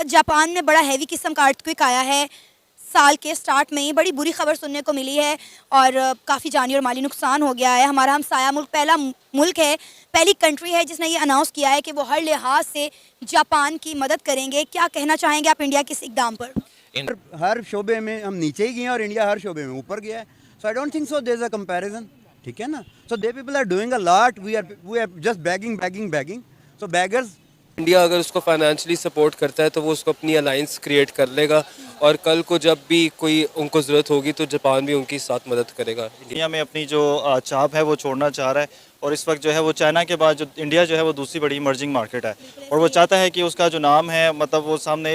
Japan में बड़ा heavy किस्म का अर्थक्वेक आया है। साल के स्टार्ट में ही बड़ी बुरी खबर सुनने को मिली है और काफ़ी जानी और माली नुकसान हो गया है। हमारा हमसाया मुल्क पहला मुल्क है, पहली कंट्री है जिसने ये अनाउंस किया है कि वो हर लिहाज से जापान की मदद करेंगे। क्या कहना चाहेंगे आप इंडिया के इस इकदाम पर? हर शोबे में हम नीचे ही गए हैं और इंडिया हर शोबे में ऊपर गया है। So I don't think so there is a comparison, ठीक है ना। So they people are doing a lot, we are just begging. So beggars. India अगर उसको फाइनेंशियली सपोर्ट करता है तो वो उसको अपनी अलाइंस क्रिएट कर लेगा और कल को जब भी कोई उनको ज़रूरत होगी तो जापान भी उनकी साथ मदद करेगा। दुनिया में अपनी जो छाप है वो छोड़ना चाह रहा है और इस वक्त जो है वो चाइना के बाद जो इंडिया जो है वो दूसरी बड़ी इमर्जिंग मार्केट है और वो चाहता है कि उसका जो नाम है मतलब वो सामने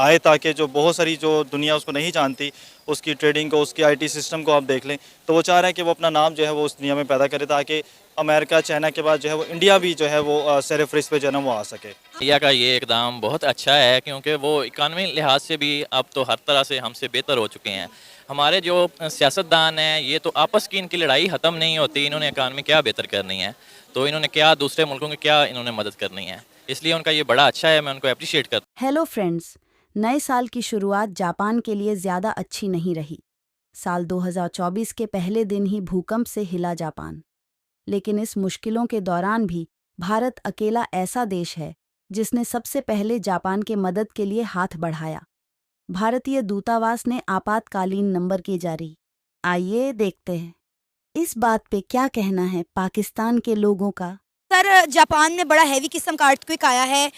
आए ताकि जो बहुत सारी जो दुनिया उसको नहीं जानती उसकी ट्रेडिंग को, उसकी आईटी सिस्टम को आप देख लें, तो वो चाह रहे हैं कि वो अपना नाम जो है वो उस दुनिया में पैदा करे ताकि अमेरिका चाइना के बाद जो है वो इंडिया भी जो है वो सर फहरिस्त पे जो है ना वो आ सके। इंडिया का ये इकदाम बहुत अच्छा है क्योंकि वो इकानमी लिहाज से भी अब तो हर तरह से हमसे बेहतर हो चुके हैं। हमारे जो सियासतदान हैं ये तो आपस की इनकी लड़ाई ख़त्म नहीं होती, इन्होंने इकानमी क्या बेहतर करनी है तो इन्होंने क्या दूसरे मुल्कों की क्या इन्होंने मदद करनी है, इसलिए उनका ये बड़ा अच्छा है, मैं उनको अप्रिशिएट करता हूँ। हेलो फ्रेंड्स, नए साल की शुरुआत जापान के लिए ज़्यादा अच्छी नहीं रही। साल 2024 के पहले दिन ही भूकंप से हिला जापान। लेकिन इस मुश्किलों के दौरान भी भारत अकेला ऐसा देश है जिसने सबसे पहले जापान के मदद के लिए हाथ बढ़ाया। भारतीय दूतावास ने आपातकालीन नंबर की जारी। आइए देखते हैं इस बात पे क्या कहना है पाकिस्तान के लोगों का। सर, जापान में बड़ा हैवी किस्म का अर्थक्वेक आया है।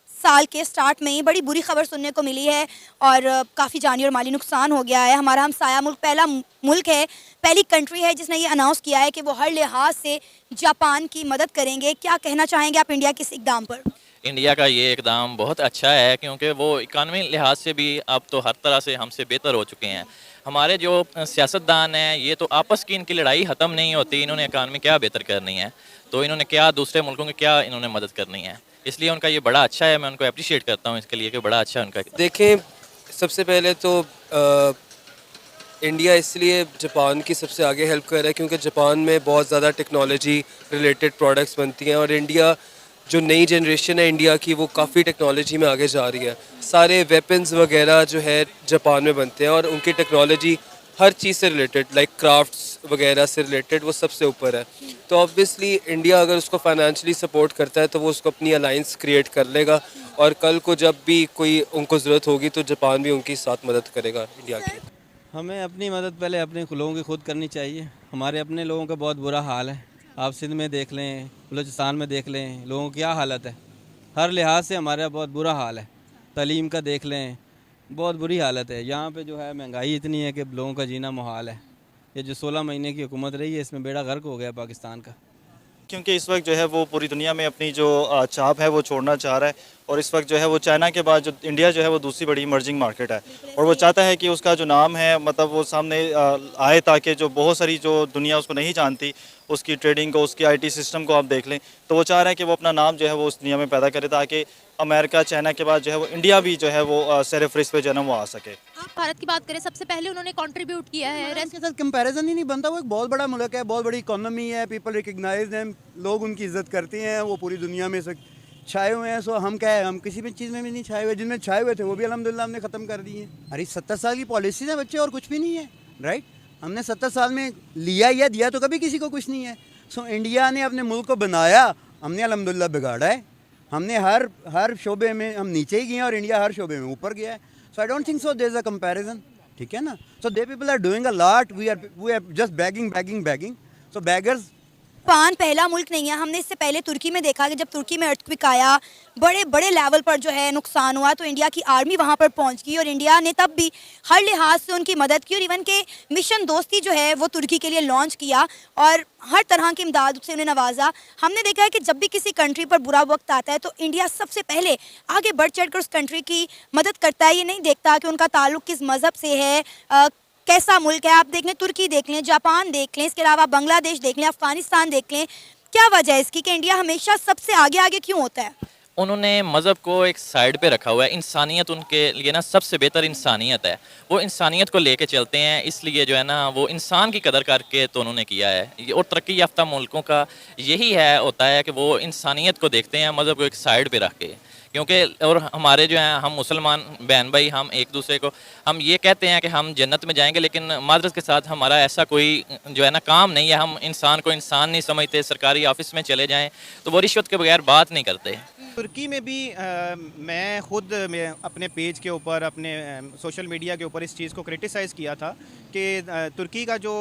साल के स्टार्ट में ही बड़ी बुरी खबर सुनने को मिली है और काफ़ी जानी और माली नुकसान हो गया है। हमारा हमसाया मुल्क पहला मुल्क है, पहली कंट्री है जिसने ये अनाउंस किया है कि वो हर लिहाज से जापान की मदद करेंगे। क्या कहना चाहेंगे आप इंडिया के इस इकदाम पर? इंडिया का ये इकदाम बहुत अच्छा है क्योंकि वो इकानमी लिहाज से भी अब तो हर तरह से हमसे बेहतर हो चुके हैं। हमारे जो सियासतदान हैं ये तो आपस की इनकी लड़ाई ख़त्म नहीं होती, इन्होंने इकानमी क्या बेहतर करनी है तो इन्होंने क्या दूसरे मुल्कों की क्या इन्होंने मदद करनी है, इसलिए उनका ये बड़ा अच्छा है, मैं उनको अप्रिशिएट करता हूँ इसके लिए कि बड़ा अच्छा उनका। देखें, सबसे पहले तो इंडिया इसलिए जापान की सबसे आगे हेल्प कर रहा है क्योंकि जापान में बहुत ज़्यादा टेक्नोलॉजी रिलेटेड प्रोडक्ट्स बनती हैं और इंडिया जो नई जनरेशन है इंडिया की वो काफ़ी टेक्नोलॉजी में आगे जा रही है। सारे वेपन्स वगैरह जो है जापान में बनते हैं और उनकी टेक्नोलॉजी हर चीज़ से रिलेटेड लाइक क्राफ्ट्स वगैरह से रिलेटेड वो सबसे ऊपर है। तो ऑब्वियसली इंडिया अगर उसको फाइनेंशियली सपोर्ट करता है तो वो उसको अपनी अलाइंस क्रिएट कर लेगा और कल को जब भी कोई उनको ज़रूरत होगी तो जापान भी उनकी साथ मदद करेगा इंडिया की। हमें अपनी मदद पहले अपने लोगों की खुद करनी चाहिए। हमारे अपने लोगों का बहुत बुरा हाल है। आप सिंध में देख लें, बलूचिस्तान में देख लें, लोगों की क्या हालत है। हर लिहाज से हमारा बहुत बुरा हाल है। तालीम का देख लें, बहुत बुरी हालत है। यहाँ पे जो है महंगाई इतनी है कि लोगों का जीना मुहाल है। ये जो 16 महीने की हुकूमत रही है इसमें बेड़ा गर्क हो गया पाकिस्तान का। क्योंकि इस वक्त जो है वो पूरी दुनिया में अपनी जो छाप है वो छोड़ना चाह रहा है और इस वक्त जो है वो चाइना के बाद जो इंडिया जो है वो दूसरी बड़ी इमर्जिंग मार्केट है और वो चाहता है कि उसका जो नाम है मतलब वो सामने आए ताकि जो बहुत सारी जो दुनिया उसको नहीं जानती उसकी ट्रेडिंग को, उसकी आईटी सिस्टम को आप देख लें, तो वो चाह रहा है कि वो अपना नाम जो है वो उस दुनिया में पैदा करे ताकि अमेरिका चाइना के बाद जो है वो इंडिया भी जो है वो सर फहरिस्त पे जो है ना वो आ सके। आप भारत की बात करें, सबसे पहले उन्होंने कंट्रीब्यूट किया है। इसके साथ कंपैरिजन ही नहीं बनता। वो एक बहुत बड़ा मुल्क है, बहुत बड़ी इकोनॉमी है, पीपल रिकग्नाइज हैं, लोग उनकी इज्जत करते हैं, वो पूरी दुनिया में से छाए हुए हैं। सो हम क्या है, हम किसी भी चीज़ में भी नहीं छाए हुए। जिनमें छाए हुए थे वो भी अल्हम्दुलिल्लाह हमने ख़त्म कर दिए। अरे 70 साल की पॉलिसीज़ है बच्चे, और कुछ भी नहीं है, राइट। हमने 70 साल में लिया या दिया तो कभी किसी को कुछ नहीं है। सो इंडिया ने अपने मुल्क को बनाया, हमने अल्हम्दुलिल्लाह बिगाड़ा है। हमने हर शोबे में हम नीचे ही गए हैं और इंडिया हर शोबे में ऊपर गया है। So I don't think so there is a comparison, ठीक है ना। So they people are doing a lot, we are just begging. So beggars. Japan पहला मुल्क नहीं है। हमने इससे पहले तुर्की में देखा कि जब तुर्की में अर्थक्वेक आया, बड़े बड़े लेवल पर जो है नुकसान हुआ, तो इंडिया की आर्मी वहाँ पर पहुँच गई और इंडिया ने तब भी हर लिहाज से उनकी मदद की और इवन के मिशन दोस्ती जो है वो तुर्की के लिए लॉन्च किया और हर तरह की इमदाद से उन्हें नवाजा। हमने देखा है कि जब भी किसी कंट्री पर बुरा वक्त आता है तो इंडिया सबसे पहले आगे बढ़ चढ़ कर उस कंट्री की मदद करता है। ये नहीं देखता कि उनका ताल्लुक किस मज़हब से है, कैसा मुल्क है। आप देख लें, तुर्की देख लें, जापान देख लें, इसके अलावा बांग्लादेश देख लें, अफगानिस्तान देख लें। क्या वजह है इसकी कि इंडिया हमेशा सबसे आगे आगे क्यों होता है? उन्होंने मज़हब को एक साइड पे रखा हुआ है। इंसानियत उनके लिए ना सबसे बेहतर इंसानियत है, वो इंसानियत को लेके चलते हैं, इसलिए जो है ना वो इंसान की कदर करके तो उन्होंने किया है। और तरक्की याफ्ता मुल्कों का यही है होता है कि वो इंसानियत को देखते हैं, मज़हब को एक साइड पे रख के। क्योंकि और हमारे जो हैं हम मुसलमान बहन भाई हम एक दूसरे को हम ये कहते हैं कि हम जन्नत में जाएंगे, लेकिन मादरत के साथ हमारा ऐसा कोई जो है ना काम नहीं है। हम इंसान को इंसान नहीं समझते। सरकारी ऑफिस में चले जाएं तो वो रिश्वत के बगैर बात नहीं करते। तुर्की में भी मैं खुद मैं अपने पेज के ऊपर अपने सोशल मीडिया के ऊपर इस चीज़ को क्रिटिसाइज़ किया था कि तुर्की का जो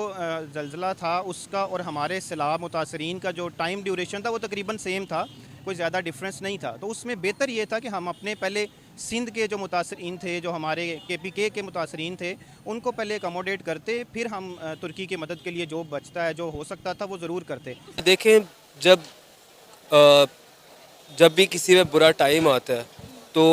ज़ल्ज़ला था उसका और हमारे सैलाब मुतासरीन का जो टाइम ड्यूरेशन था वो तकरीबन सेम था, कोई ज़्यादा डिफरेंस नहीं था। तो उसमें बेहतर ये था कि हम अपने पहले सिंध के जो मुतासरीन थे, जो हमारे KPK के मुतासरीन थे, उनको पहले अकोमोडेट करते, फिर हम तुर्की की मदद के लिए जो बचता है जो हो सकता था वो ज़रूर करते। देखें, जब भी किसी में बुरा टाइम आता है तो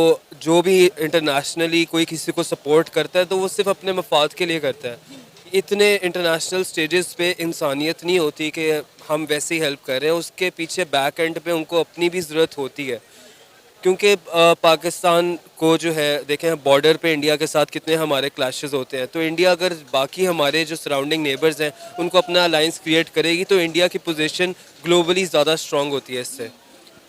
जो भी इंटरनेशनली कोई किसी को सपोर्ट करता है तो वो सिर्फ अपने मफाद के लिए करता है। इतने इंटरनेशनल स्टेजेस पे इंसानियत नहीं होती कि हम वैसे ही हेल्प कर रहे हैं, उसके पीछे बैक एंड पे उनको अपनी भी ज़रूरत होती है। क्योंकि पाकिस्तान को जो है देखें, बॉर्डर पे इंडिया के साथ कितने हमारे क्लैशेस होते हैं, तो इंडिया अगर बाकी हमारे जो सराउंडिंग नेबर्स हैं उनको अपना अलाइंस क्रिएट करेगी तो इंडिया की पोजीशन ग्लोबली ज़्यादा स्ट्रॉन्ग होती है इससे।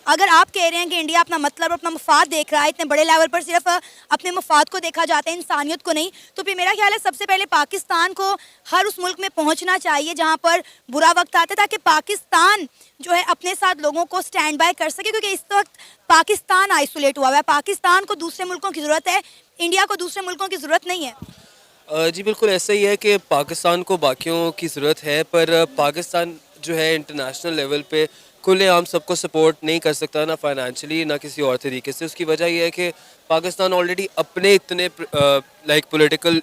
अगर आप कह रहे हैं कि इंडिया अपना मतलब और अपना मफाद देख रहा है, इतने बड़े लेवल पर सिर्फ अपने मफाद को देखा जाता है, इंसानियत को नहीं, तो फिर मेरा ख्याल है सबसे पहले पाकिस्तान को हर उस मुल्क में पहुंचना चाहिए जहां पर बुरा वक्त आता है, ताकि पाकिस्तान जो है अपने साथ लोगों को स्टैंड बाय कर सके। क्योंकि इस वक्त पाकिस्तान आइसोलेट हुआ है, पाकिस्तान को दूसरे मुल्कों की ज़रूरत है, इंडिया को दूसरे मुल्कों की ज़रूरत नहीं है। जी बिल्कुल ऐसा ही है कि पाकिस्तान को बाकियों की ज़रूरत है, पर पाकिस्तान जो है इंटरनेशनल लेवल पे खुलेआम सबको सपोर्ट नहीं कर सकता, ना फाइनेंशियली ना किसी और तरीके से। उसकी वजह यह है कि पाकिस्तान ऑलरेडी अपने इतने पॉलिटिकल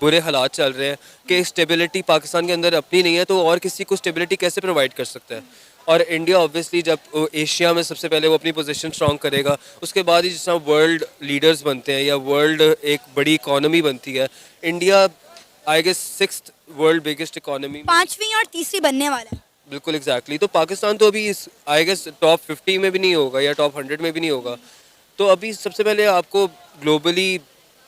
बुरे हालात चल रहे हैं कि स्टेबिलिटी पाकिस्तान के अंदर अपनी नहीं है, तो और किसी को स्टेबिलिटी कैसे प्रोवाइड कर सकता है। और इंडिया ऑब्वियसली जब एशिया में सबसे पहले वो अपनी पोजीशन स्ट्रॉन्ग करेगा, उसके बाद ही जिस तरह वर्ल्ड लीडर्स बनते हैं या वर्ल्ड एक बड़ी इकॉनमी बनती है, India I guess 6th world biggest economy, 5वीं और तीसरी बनने वाला है। बिल्कुल एग्जैक्टली। तो पाकिस्तान तो अभी आई गेस टॉप 50 में भी नहीं होगा या टॉप 100 में भी नहीं होगा। तो अभी सबसे पहले आपको ग्लोबली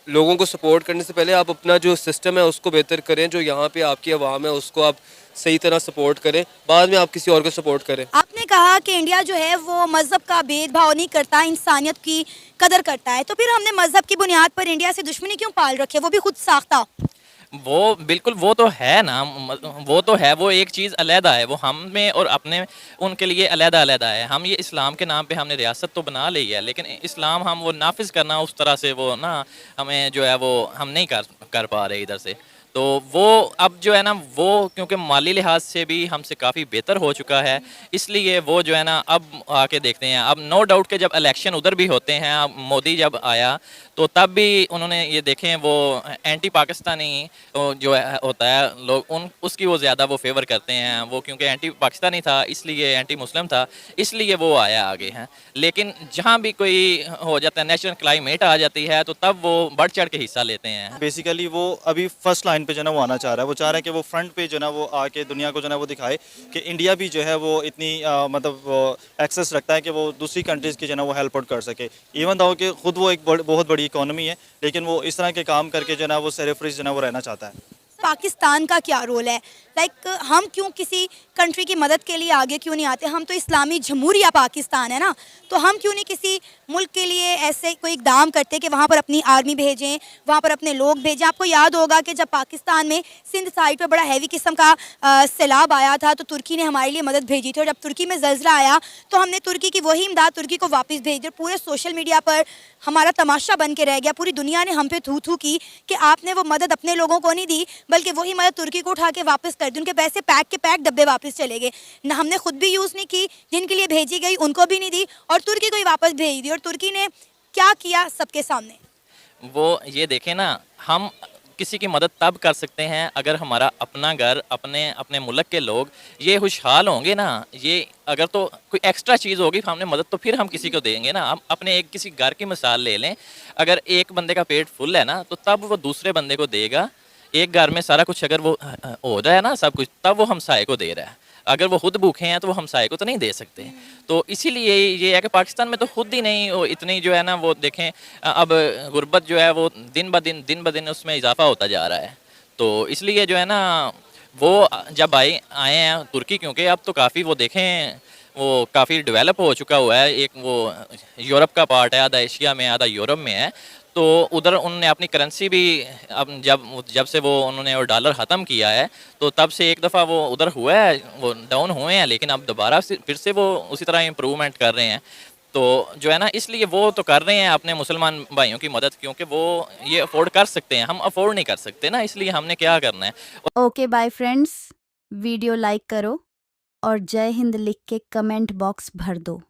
लोगों को सपोर्ट करने से पहले आप अपना जो सिस्टम है उसको बेहतर करें, जो यहाँ पे आपकी आवाम है उसको आप सही तरह सपोर्ट करें, बाद में आप किसी और को सपोर्ट करें। आपने कहा कि इंडिया जो है वो मज़हब का भेदभाव नहीं करता, इंसानियत की कदर करता है, तो फिर हमने मज़हब की बुनियाद पर इंडिया से दुश्मनी क्यों पाल रखी है, वो भी खुद साख्ता? वो बिल्कुल वो तो है ना, वो तो है, वो एक चीज़ अलहदा है, वो हम में और अपने उनके लिए अलहदा है। हम ये इस्लाम के नाम पे हमने रियासत तो बना ली है, लेकिन इस्लाम हम वो नाफिज करना उस तरह से वो ना हमें जो है वो हम नहीं कर पा रहे इधर से। तो वो अब जो है ना वो क्योंकि माली लिहाज से भी हमसे काफ़ी बेहतर हो चुका है, इसलिए वो जो है ना अब आके देखते हैं। अब नो डाउट के जब इलेक्शन उधर भी होते हैं, अब मोदी जब आया तो तब भी उन्होंने ये देखें वो एंटी पाकिस्तानी जो है होता है लोग उसकी वो ज़्यादा वो फेवर करते हैं। वो क्योंकि एंटी पाकिस्तानी था इसलिए एंटी मुस्लिम था, इसलिए वो आया आगे हैं। लेकिन जहाँ भी कोई हो जाता है, नेशनल क्लाइमेट आ जाती है, तो तब वो बढ़ चढ़ के हिस्सा लेते हैं। बेसिकली वो अभी फर्स्ट लाइन पे जो ना वो आना चाह रहा है, वो चाह रहा है कि वो फ्रंट पे जो ना वो आके दुनिया को जो ना वो दिखाए कि इंडिया भी जो है वो इतनी मतलब एक्सेस रखता है कि वो दूसरी कंट्रीज़ की जो ना वो हेल्प आउट कर सके। इवन दो कि खुद वो एक बहुत बड़ी इकोनॉमी है, लेकिन वो इस तरह के काम करके जो ना वो सेरिफ्रिज जो ना वो रहना चाहता है। पाकिस्तान का क्या रोल है? हम क्यों किसी कंट्री की मदद के लिए आगे क्यों नहीं आते? हम तो इस्लामी जमहूरिया पाकिस्तान है ना, तो हम क्यों नहीं किसी मुल्क के लिए ऐसे कोई इकदाम करते कि वहाँ पर अपनी आर्मी भेजें, वहाँ पर अपने लोग भेजें? आपको याद होगा कि जब पाकिस्तान में सिंध साइड पर बड़ा हैवी किस्म का सैलाब आया था तो तुर्की ने हमारे लिए मदद भेजी थी, और जब तुर्की में ज़ल्ज़ला आया तो हमने तुर्की की वही इमदाद तुर्की को वापस भेज दी। पूरे सोशल मीडिया पर हमारा तमाशा बन के रह गया, पूरी दुनिया ने हम पे थू थू की कि आपने वो मदद अपने लोगों को नहीं दी, बल्कि वही मदद तुर्की को उठा के वापस कर दी। उनके पैसे पैक के पैक डब्बे वापस चले गए ना, हमने खुद भी यूज़ नहीं की, जिनके लिए भेजी गई उनको भी नहीं दी, और तुर्की को ही वापस भेज दी। और तुर्की ने क्या किया सबके सामने? वो ये देखें ना, हम किसी की मदद तब कर सकते हैं अगर हमारा अपना घर, अपने मुल्क के लोग ये खुशहाल होंगे ना। ये अगर तो कोई एक्स्ट्रा चीज़ होगी हमने मदद तो फिर हम किसी को देंगे ना। हम अपने एक किसी घर की मिसाल ले लें, अगर एक बंदे का पेट फुल है ना तो तब वो दूसरे बंदे को देगा। एक घर में सारा कुछ अगर वो हो रहा है ना सब कुछ, तब वो हमसाये को दे रहा है। अगर वो खुद भूखे हैं तो वो हमसाये को तो नहीं दे सकते। तो इसीलिए ये है कि पाकिस्तान में तो खुद ही नहीं वो इतनी जो है ना वो देखें अब गुर्बत जो है वो दिन ब दिन उसमें इजाफा होता जा रहा है। तो इसलिए जो है ना वो जब आए हैं तुर्की, क्योंकि अब तो काफ़ी वो देखें वो काफ़ी डेवलप हो चुका हुआ है। एक वो यूरोप का पार्ट है, आधा एशिया में आधा यूरोप में है। तो उधर उन्होंने अपनी करेंसी भी अब जब से वो उन्होंने वो डॉलर ख़त्म किया है तो तब से एक दफ़ा वो उधर हुआ है, वो डाउन हुए हैं, लेकिन अब दोबारा से फिर से वो उसी तरह इम्प्रूवमेंट कर रहे हैं। तो जो है ना, इसलिए वो तो कर रहे हैं अपने मुसलमान भाइयों की मदद, क्योंकि वो ये अफोर्ड कर सकते हैं, हम अफोर्ड नहीं कर सकते ना, इसलिए हमने क्या करना है। Okay bye friends, video like करो और जय हिंद लिख के कमेंट बॉक्स भर दो।